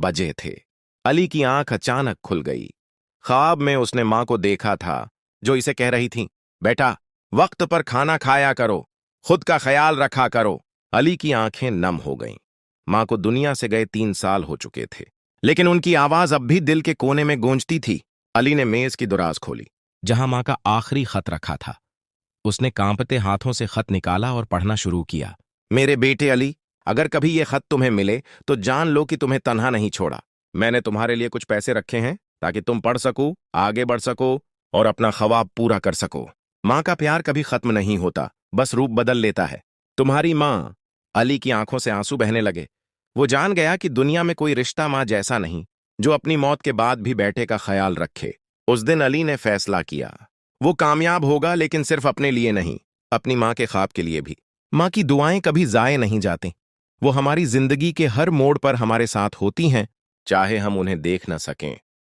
बजे थे। अली की आंख अचानक खुल गई। ख्वाब में उसने मां को देखा था, जो इसे कह रही थी, बेटा, वक्त पर खाना खाया करो, खुद का ख्याल रखा करो। अली की आंखें नम हो गईं। मां को दुनिया से गए 3 साल हो चुके थे, लेकिन उनकी आवाज अब भी दिल के कोने में गूंजती थी। अली ने मेज की दराज खोली, जहां मां का आखिरी खत रखा था। उसने कांपते हाथों से खत निकाला और पढ़ना शुरू किया। मेरे बेटे अली, अगर कभी यह खत तुम्हें मिले तो जान लो कि तुम्हें तन्हा नहीं छोड़ा। मैंने तुम्हारे लिए कुछ पैसे रखे हैं ताकि तुम पढ़ सको, आगे बढ़ सको और अपना ख्वाब पूरा कर सको। मां का प्यार कभी खत्म नहीं होता, बस रूप बदल लेता है। तुम्हारी मां। अली की आंखों से आंसू बहने लगे। वो जान गया कि दुनिया में कोई रिश्ता मां जैसा नहीं, जो अपनी मौत के बाद भी बेटे का ख्याल रखे। उस दिन अली ने फैसला किया, वो कामयाब होगा, लेकिन सिर्फ अपने लिए नहीं, अपनी मां के ख्वाब के लिए भी। मां की दुआएं कभी जाए नहीं जाती। वो हमारी जिंदगी के हर मोड़ पर हमारे साथ होती हैं, चाहे हम उन्हें देख न सकें।